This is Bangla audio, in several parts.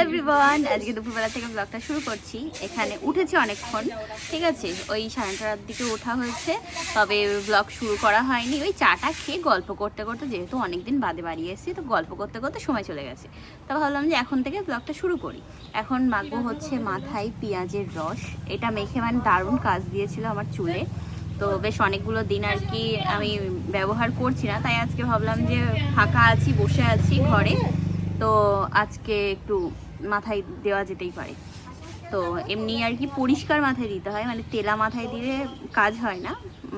এভরিওয়ান, আজকে দুপুরবেলা থেকে ব্লগটা শুরু করছি। এখানে উঠেছি অনেকক্ষণ, ঠিক আছে, ওই 9:30টার দিকে ওঠা হয়েছে, তবে ব্লগ শুরু করা হয়নি। ওই চাটা খেয়ে গল্প করতে করতে, যেহেতু অনেকদিন বাদে বাড়ি এসেছি, তো গল্প করতে করতে সময় চলে গেছে। তা ভাবলাম যে এখন থেকে ব্লগটা শুরু করি। এখন মাখবো হচ্ছে মাথায় পেঁয়াজের রস। এটা মেখে মানে দারুণ কাজ দিয়েছিল আমার চুলে। তো বেশ অনেকগুলো দিন আর কি আমি ব্যবহার করছি না, তাই আজকে ভাবলাম যে ফাঁকা আছি, বসে আছি ঘরে, তো আজকে একটু মাথায় দেওয়া যেতেই পারে। তো এমনি আর কি পরিষ্কার মাথায় দিতে হয়, মানে তেলা মাথায় দিলে কাজ হয় না।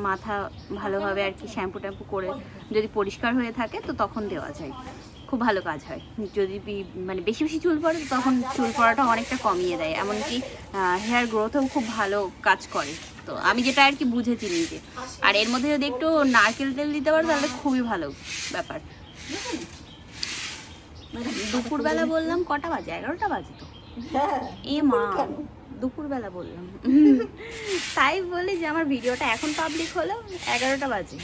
মাথা ভালোভাবে আর কি শ্যাম্পু ট্যাম্পু করে যদি পরিষ্কার হয়ে থাকে তো তখন দেওয়া যায়, খুব ভালো কাজ হয়। যদি মানে বেশি বেশি চুল পড়ে তখন চুল পড়াটা অনেকটা কমিয়ে দেয়, এমনকি হেয়ার গ্রোথও খুব ভালো কাজ করে। তো আমি যেটা আর কি বুঝেছি নিজে। আর এর মধ্যে যদি একটু নারকেল তেল দিতে পারো তাহলে খুবই ভালো ব্যাপার। দুপুরবেলা বললাম, কটা বাজে? 11টা বাজে তো। এ মা, দুপুরবেলা বললাম। তাই বলি যে আমার ভিডিওটা এখন পাবলিক হলো 11টা বাজে।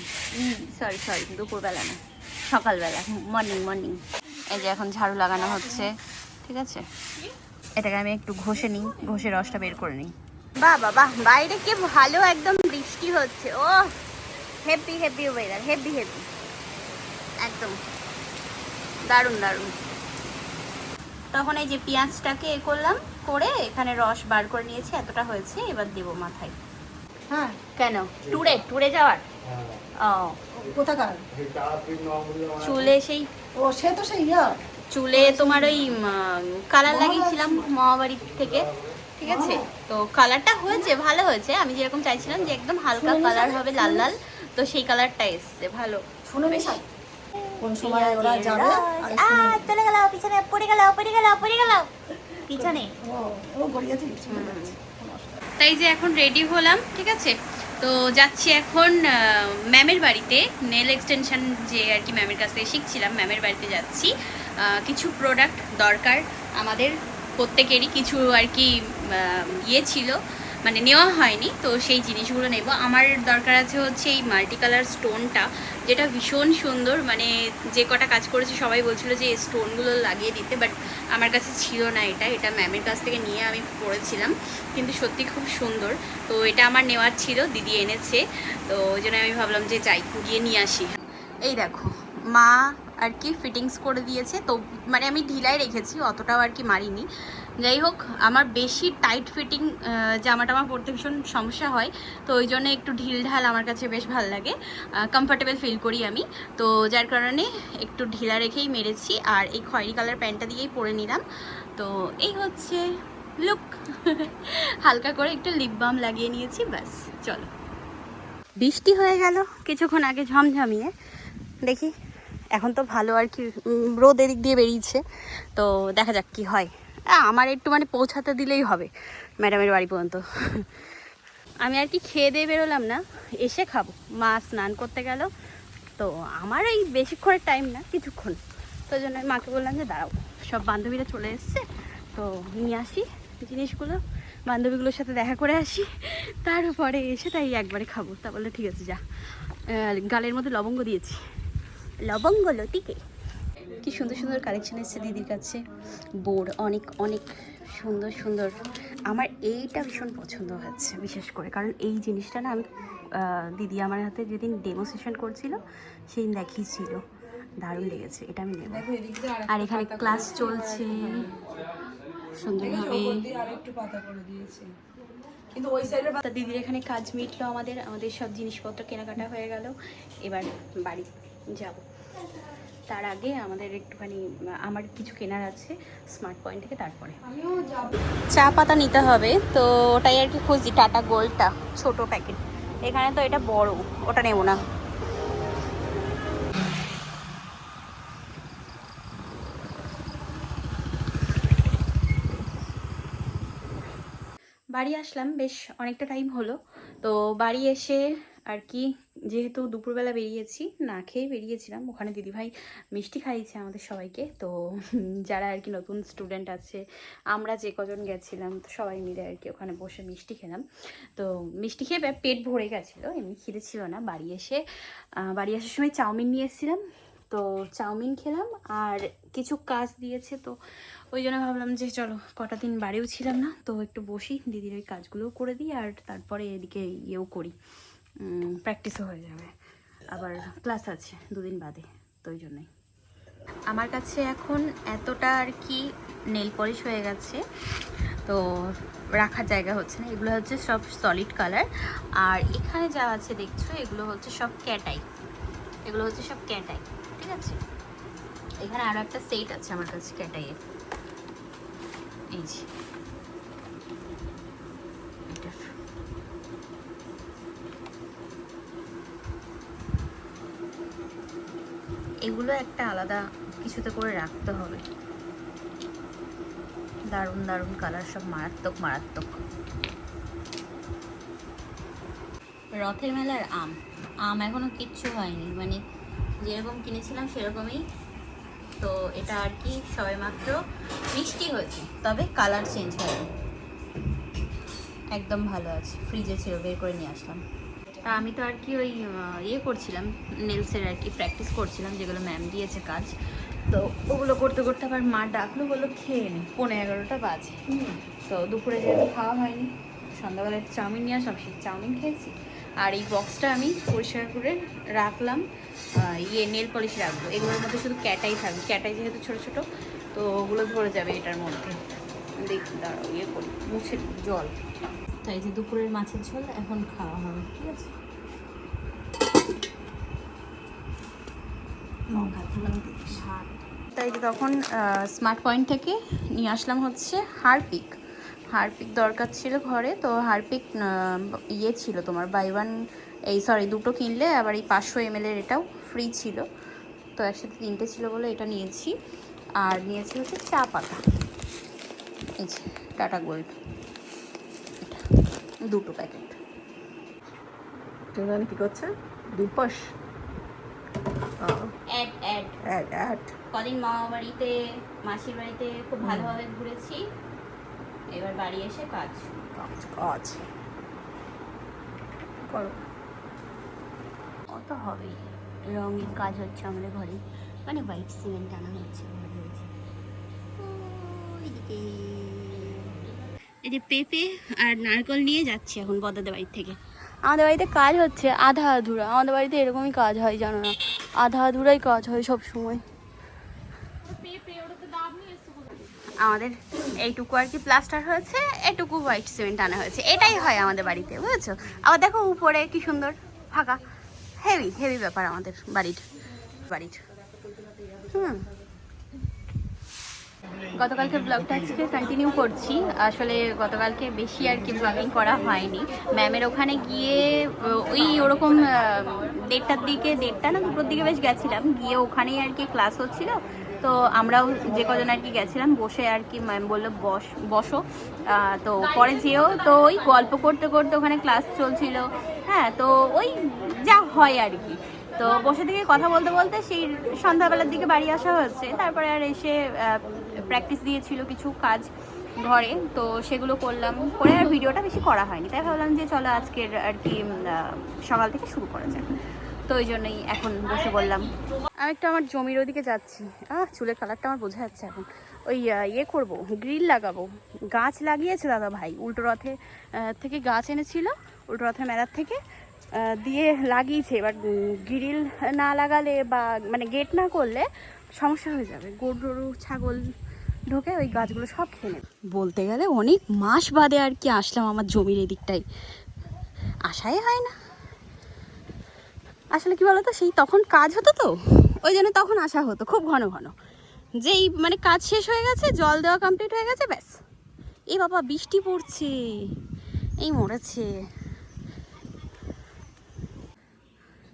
সরি সরি, দুপুরবেলা না, সকালবেলা, মর্নিং। এই যে এখন ঝাড়ু লাগানো হচ্ছে, ঠিক আছে। এটাকে আমি একটু ঘষে নিই, ঘষে রসটা বের করে নিই। বাহ বাহ, বাইরে কি ভালো একদম বৃষ্টি হচ্ছে। ও heavy heavy weather, heavy heavy, একদম দারুণ দারুণ। তখন এই যে পেঁয়াজটাকে করলাম, করে এখানে রস বার করে নিয়েছি, এতটা হয়েছে, এবার দেবো মাথায়। হ্যাঁ, কেন ট্যুরে যাওয়ার? ও কোথাকার? চুলে সেই, ও সে তো সেই চুলে তোমার ওই কালার লাগিয়েছিলাম মামাবাড়ি থেকে, ঠিক আছে। তো কালারটা হয়েছে, ভালো হয়েছে, আমি যেরকম চাইছিলাম যে একদম হালকা কালার হবে, লাল লাল, তো সেই কালারটা এসছে ভালো। শুনে বেশ কোন সময় ওরা যাবে চলে গেল পিছনে, পড়ে গেল পিছনে। ও গড়িয়েছে। তাই যে এখন রেডি হলাম, ঠিক আছে। তো যাচ্ছি এখন ম্যামের বাড়িতে, নেল এক্সটেনশন যে আর কি ম্যামের কাছ থেকে শিখছিলাম, ম্যামের বাড়িতে যাচ্ছি। কিছু প্রোডাক্ট দরকার আমাদের প্রত্যেকেরই, কিছু আর কি ইয়ে ছিল, মানে নেওয়া হয়নি, তো সেই জিনিসগুলো নেব। আমার দরকার আছে হচ্ছে এই মাল্টি কালার স্টোনটা, যেটা ভীষণ সুন্দর, মানে যে কটা কাজ করেছে সবাই বলছিল যে এই স্টোনগুলো লাগিয়ে দিতে, বাট আমার কাছে ছিল না। এটা ম্যামের কাছ থেকে নিয়ে আমি পরেছিলাম, কিন্তু সত্যি খুব সুন্দর। তো এটা আমার নেওয়ার ছিল, দিদি এনেছে, তো ওই জন্য আমি ভাবলাম যে যাই গিয়ে নিয়ে আসি। এই দেখো, মা আর কি ফিটিংস করে দিয়েছে, তো মানে আমি ঢিলাই রেখেছি, অতটাও আর কি মারিনি। যাই হোক, আমার বেশি টাইট ফিটিং জামা টামা পরতে ভীষণ সমস্যা হয়, তো ওই জন্য একটু ঢিল ঢাল আমার কাছে বেশ ভালো লাগে, কমফর্টেবল ফিল করি আমি। তো যার কারণে একটু ঢিলা রেখেই মেরেছি, আর এই খয়েরি কালার প্যান্টটা দিয়েই পরে নিলাম। তো এই হচ্ছে লুক। হালকা করে একটু লিপ বাম লাগিয়ে নিয়েছি, ব্যাস। চলো, বৃষ্টি হয়ে গেল কিছুক্ষণ আগে ঝমঝমিয়ে, দেখি এখন তো ভালো আর কি, রোদ এদিক দিয়ে বেরিয়েছে, তো দেখা যাক কি হয়। আমার একটু মানে পৌঁছাতে দিলেই হবে ম্যাডামের বাড়ি পর্যন্ত। আমি আর কি খেয়ে দিয়ে বেরোলাম না, এসে খাবো। মা স্নান করতে গেল, তো আমার এই বেশিক্ষণের টাইম না, কিছুক্ষণ, তো জন্য আমি মাকে বললাম যে দাঁড়াও, সব বান্ধবীরা চলে এসছে, তো নিয়ে আসি জিনিসগুলো, বান্ধবীগুলোর সাথে দেখা করে আসি, তারপরে এসে তাই একবারে খাবো। তা বললে ঠিক আছে যা। গালের মধ্যে লবঙ্গ দিয়েছি, লবঙ্গ লতিকে। কি সুন্দর সুন্দর কালেকশন এসেছে দিদির কাছে, বোর্ড অনেক অনেক সুন্দর সুন্দর। আমার এইটা ভীষণ পছন্দ হচ্ছে, বিশেষ করে কারণ এই জিনিসটা না আমি দিদি আমার হাতে যেদিন ডেমোস্ট্রেশন করছিল সেদিন দেখিয়েছিল, দারুণ লেগেছে, এটা আমি নেব। আর এখানে ক্লাস চলছে সুন্দরভাবে, কিন্তু ওই সাইডে তা দিদির এখানে কাজ মিটলো, আমাদের সব জিনিসপত্র কেনাকাটা হয়ে গেল, এবার বাড়ি যাব। তার আগে আমাদের একটুখানি আমার কিছু কেনার আছে স্মার্ট পয়েন্ট থেকে, তারপরে চা পাতা নিতে হবে, তো ওটাই আর কি খুঁজছি। টাটা গোল্ডটা ছোট প্যাকেট, এখানে তো এটা বড়, ওটা নেব না। বাড়ি আসলাম, বেশ অনেকটা টাইম হলো। তো বাড়ি এসে আর কি, যেহেতু দুপুরবেলা বেরিয়েছি, না খেয়ে বেরিয়েছিলাম, ওখানে দিদিভাই মিষ্টি খাইয়েছে আমাদের সবাইকে। তো যারা আর কি নতুন স্টুডেন্ট আছে, আমরা যে কজন গেছিলাম, তো সবাই মিলে আর কি ওখানে বসে মিষ্টি খেলাম। তো মিষ্টি খেয়ে পেট ভরে গেছিলো, এমনি খিদে ছিল না। বাড়ি আসার সময় চাউমিন নিয়ে এসেছিলাম, তো চাউমিন খেলাম আর কিছু কাজ দিয়েছে, তো ওই জন্য ভাবলাম যে চলো কটা দিন বাড়িও ছিলাম না, তো একটু বসি দিদির ওই কাজগুলোও করে দিই আর তারপরে এদিকে ইয়েও করি, প্র্যাকটিসও হয়ে যাবে। আবার ক্লাস আছে 2 দিন বাদে, তো ওই জন্যই আমার কাছে এখন এতটা আর কি নেল পলিশ হয়ে গেছে, তো রাখার জায়গা হচ্ছে না। এগুলো হচ্ছে সব সলিড কালার, আর এখানে যা আছে দেখছো এগুলো হচ্ছে সব ক্যাটাই, এগুলো হচ্ছে সব ক্যাটাই, ঠিক আছে। এখানে আরও একটা সেট আছে আমার কাছে ক্যাটাইয়ের, এই যে এটার। এগুলো একটা আলাদা কিছুতে করে রাখতে হবে। দারুণ দারুণ কালার, সব মারাত্মক মারাত্মক। রথের মেলার আম এখনো কিচ্ছু হয়নি, মানে যেরকম কিনেছিলাম সেরকমই। তো এটা আর কি সবে মাত্র মিষ্টি হয়েছে, তবে কালার চেঞ্জ হয়নি, একদম ভালো আছে। ফ্রিজে ছিল, বের করে নিয়ে আসলাম। তা আমি তো আর কি ওই ইয়ে করছিলাম, নেলসের আর কি প্র্যাকটিস করছিলাম, যেগুলো ম্যাম দিয়েছে কাজ। তো ওগুলো করতে করতে আবার মা ডাকলো, বললো খেয়ে নি, 11:30 বাজে। তো দুপুরে যেহেতু খাওয়া হয়নি, সন্ধ্যাবেলা একটু চাউমিন নিয়ে আসলাম, সেই চাউমিন খেয়েছি। আর এই বক্সটা আমি পরিষ্কার করে রাখলাম, নেল পলিশ রাখবো। এগুলোর মধ্যে শুধু ক্যাটাই থাকবে, ক্যাটাই যেহেতু ছোটো ছোটো, তো ওগুলো ধরে যাবে এটার মধ্যে। দেখি দাঁড়াও, ইয়ে করি, মুছে জল। তাই যে দুপুরের মাছের ঝোল এখন খাওয়া হবে, ঠিক আছে। তাই তখন স্মার্ট পয়েন্ট থেকে নিয়ে আসলাম হচ্ছে হারপিক। হারপিক দরকার ছিল ঘরে, তো হারপিক ইয়ে ছিল তোমার বাই ওয়ান, এই সরি 2টো কিনলে আবার এই 500 ml এটাও ফ্রি ছিল, তো একসাথে 3টে ছিল বলে এটা নিয়েছি। আর নিয়েছি হচ্ছে চা পাতা, এই যে টাটা গোল্ড, এটা 2টো প্যাকেট। কি করছে দীপস? কদিন মামা বাড়িতে, মাসির বাড়িতে খুব ভালোভাবে ঘুরেছি, এবার বাড়ি এসে কাজ কাজ করো। অত হবেই, রঙের কাজ হচ্ছে আমাদের ঘরে, মানে হোয়াইট সিমেন্ট আনা হচ্ছে ঘরে হয়েছে। ওইদিকে এই যে পেঁপে আর নারকেল নিয়ে যাচ্ছি এখন বদাদের বাড়ি থেকে। আমাদের বাড়িতে কাজ হচ্ছে আধা আধুরা, আমাদের বাড়িতে এরকমই কাজ হয় জানো না, আধা আধুরাই কাজ হয় সব সময়। আমাদের এইটুকু আর কি প্লাস্টার হয়েছে, এটুকু হোয়াইট সিমেন্ট আনা হয়েছে, এটাই হয় আমাদের বাড়িতে, বুঝেছো। আবার দেখো উপরে কি সুন্দর ফাঁকা, হেভি হেভি ব্যাপার আমাদের বাড়ির। গতকালকে ব্লগটা আজকে কন্টিনিউ করছি। আসলে গতকালকে বেশি আর কি ব্লগিং করা হয়নি। ম্যামের ওখানে গিয়ে ওই ওরকম 1:30টার দিকে, 1:30 না 2টোর দিকে বেশ গেছিলাম, গিয়ে ওখানেই আর কি ক্লাস হচ্ছিল। তো আমরাও যে কজন আর কি গেছিলাম বসে আর কি, ম্যাম বললো বসো, তো পরে যেও, তো ওই গল্প করতে করতে ওখানে ক্লাস চলছিল। হ্যাঁ, তো ওই যা হয় আর কি, তো বসে থেকে কথা বলতে বলতে সেই সন্ধ্যাবেলার দিকে বাড়ি আসা হয়েছে। তারপরে আর এসে প্র্যাকটিস দিয়েছিল কিছু কাজ ঘরে, তো সেগুলো করলাম, করে আর ভিডিওটা বেশি করা হয়নি। তাই ভাবলাম যে চলো আজকের আর কি সকাল থেকে শুরু করা যাক, তো ওই জন্যই এখন বসে বললাম। আমি একটু আমার জমির ওদিকে যাচ্ছি, চুলের কালারটা আমার বোঝা যাচ্ছে এখন। ওই ইয়ে করবো, গ্রিল লাগাবো, গাছ লাগিয়েছে দাদা ভাই, উল্টো রথে থেকে গাছ এনেছিল, উল্টো রথের মেলার থেকে দিয়ে লাগিয়েছে। এবার গ্রিল না লাগালে বা মানে গেট না করলে সমস্যা হয়ে যাবে, গরু ছাগল ঢোকে ওই গাছগুলো সব খেয়ে নেবে। বলতে গেলে অনেক মাস বাদে আর কি আসলাম আমার জমির এদিকটায়, আসাই হয় না আসলে। কি বলতো, সেই তখন কাজ হতো তো ওই জন্য তখন আসা হতো খুব ঘন ঘন, যেই মানে কাজ শেষ হয়ে গেছে, জল দেওয়া কমপ্লিট হয়ে গেছে, ব্যাস। এই বাবা বৃষ্টি পড়ছে, এই মরেছে।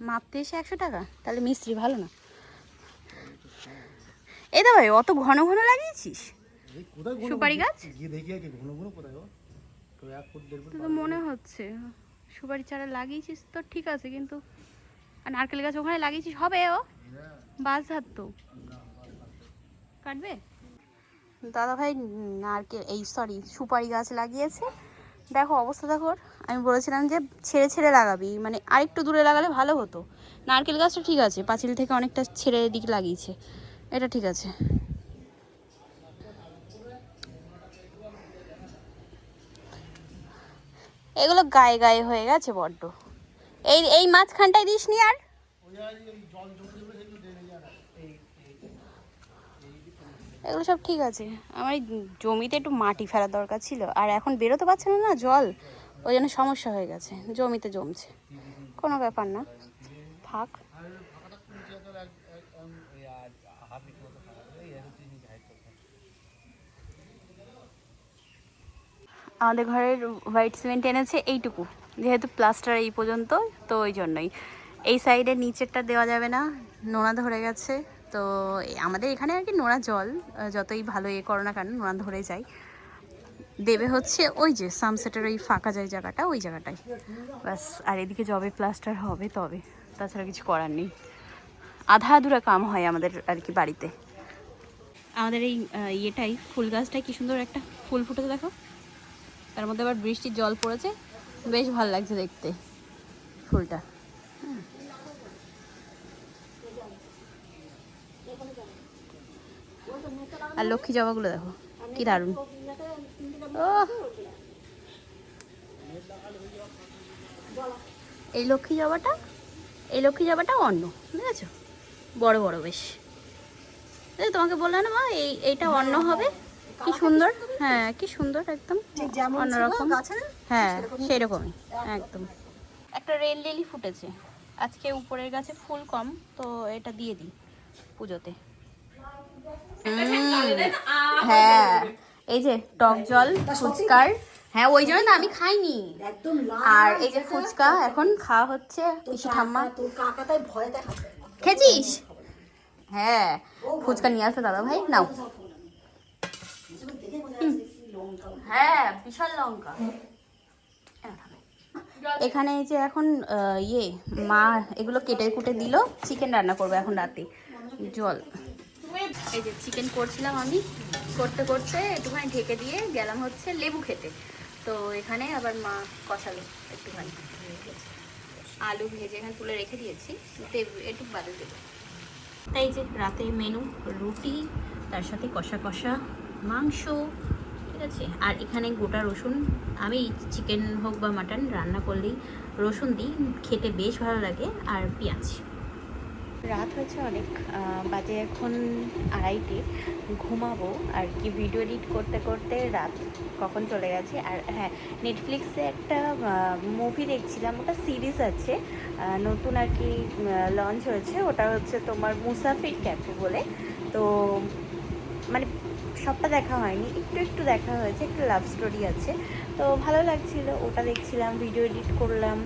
মাপতে এসে 100 টাকা, তাহলে মিস্ত্রি ভালো না। এই তো ভাই অত ঘন ঘন লাগিয়েছিস সুপারি গাছ, তো মনে হচ্ছে সুপারি চারা লাগিয়েছিস তো ঠিক আছে, কিন্তু আর নারকেল গাছ ওখানে লাগিয়েছিস, হবে ও বাস ধার তো কাটবে। দাদা ভাই নারকেল এই সরি সুপারি গাছ লাগিয়েছে, দেখো অবস্থা দেখো। আমি বলেছিলাম যে ছেড়ে ছেড়ে লাগাবি, মানে আরেকটু দূরে লাগালে ভালো হতো, নারকেল গাছটা ঠিক আছে, পাঁচিল থেকে অনেকটা ছেড়ে দিকে লাগিয়েছে, এটা ঠিক আছে। এগুলো গায়ে গায়ে হয়ে গেছে বড্ড। এই এই মাঝখানটায় দিস নি আর। এগুলো সব ঠিক আছে, আমার এই জমিতে একটু মাটি ফেলার দরকার ছিল, আর এখন বেরোতে পারছে না না জল, ওই জন্য সমস্যা হয়ে গেছে, জমিতে জমছে। কোনো ব্যাপার না, থাক। আমাদের ঘরের হোয়াইট সিমেন্ট এনেছে এইটুকু, যেহেতু প্লাস্টার এই পর্যন্ত, তো ওই জন্যই। এই সাইডের নিচেরটা দেওয়া যাবে না, নোনা ধরে গেছে। তো আমাদের এখানে আর কি নোনা জল যতই ভালো করো না কেন নোনা ধরে যায়। দেবে হচ্ছে ওই যে সানসেটের ওই ফাঁকা যায় জায়গাটা, ওই জায়গাটায় ব্যাস। আর এদিকে যবে প্লাস্টার হবে তবে, তাছাড়া কিছু করার নেই। আধা আধুরা কাম হয় আমাদের আর কি বাড়িতে। আমাদের এই ইয়েটাই, ফুল গাছটাই কি সুন্দর একটা ফুল ফুটেছে দেখো, তার মধ্যে আবার বৃষ্টির জল পড়েছে, বেশ ভালো লাগছে দেখতে ফুলটা। আর লক্ষ্মী জবাগুলো দেখো কি দারুণ। ও এই লক্ষ্মী জবাটা অন্য, বুঝেছো, বড় বড় বেশ। তোমাকে বললাম না মা, এইটা অন্য হবে, কি সুন্দর। হ্যাঁ কি সুন্দর, একদম অন্যরকম। হ্যাঁ সেরকমই একদম। একটা রেল লিলি ফুটেছে আজকে, উপরের গাছে ফুল কম, তো এটা দিয়ে দিই পুজোতে। হ্যাঁ এই যে টক জল ফুচকার, হ্যাঁ ওই জন্য তো আমি খাইনি। আর এই যে ফুচকা এখন খাওয়া হচ্ছে পিসি ঠাম্মা। খেয়েছিস? হ্যাঁ ফুচকা নিয়ে আসো দাদা ভাই, নাও। হ্যাঁ বিশাল লঙ্কা। এখানে এই যে এখন মা এগুলো কেটে কুটে দিল, চিকেন রান্না করবো এখন রাতে। জল এই যে চিকেন করছিলাম আমি, করতে করতে একটুখানি ঢেকে দিয়ে গেলাম হচ্ছে লেবু খেতে। তো এখানে আবার মা কষালো একটুখানি, আলু ভেজে এখানে তুলে রেখে দিয়েছি, একটু বাদে দেবো। তাই যে রাতে মেনু রুটি, তার সাথে কষা কষা মাংস, ঠিক আছে। আর এখানে গোটা রসুন, আমি চিকেন হোক বা মাটন রান্না করলেই রসুন দিই, খেতে বেশ ভালো লাগে, আর পেঁয়াজ। রাত হয়েছে অনেক, বাজে এখন 2:30, ঘুমাবো আর কি। ভিডিও এডিট করতে করতে রাত কখন চলে গেছে। আর হ্যাঁ, নেটফ্লিক্সে একটা মুভি দেখছিলাম, ওটা সিরিজ আছে নতুন আর কি, লঞ্চ হয়েছে। ওটা হচ্ছে তোমার মুসাফির ক্যাফে বলে। তো মানে সবটা দেখা হয়নি, একটু একটু দেখা হয়েছে, একটু লাভ স্টোরি আছে, তো ভালো লাগছিল, ওটা দেখছিলাম। ভিডিও এডিট করলাম,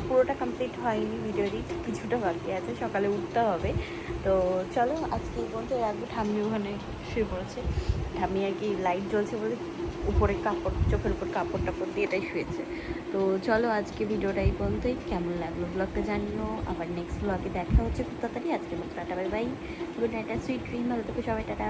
পুরোটা কমপ্লিট হয়নি, ভিডিও এডিট কিছুটা বাকি আছে, সকালে উঠতে হবে। তো চলো আজকে এই পর্যন্ত রাখবো। ঠাম্মি ওখানে শুয়ে পড়েছে, ঠাম্মি আর কি লাইট জ্বলছে বলে উপরে কাপড়, চোখের উপর কাপড় টাপড় দিয়ে এটাই শুয়েছে। তো চলো আজকে ভিডিওটা এই পর্যন্তই। কেমন লাগলো ব্লগটা জানিও, আবার নেক্সট ব্লগে দেখা হচ্ছে খুব তাড়াতাড়ি। আজকের মতো tata, bye bye, good night, sweet dream, ভালো থেকো সবাই, টাটা।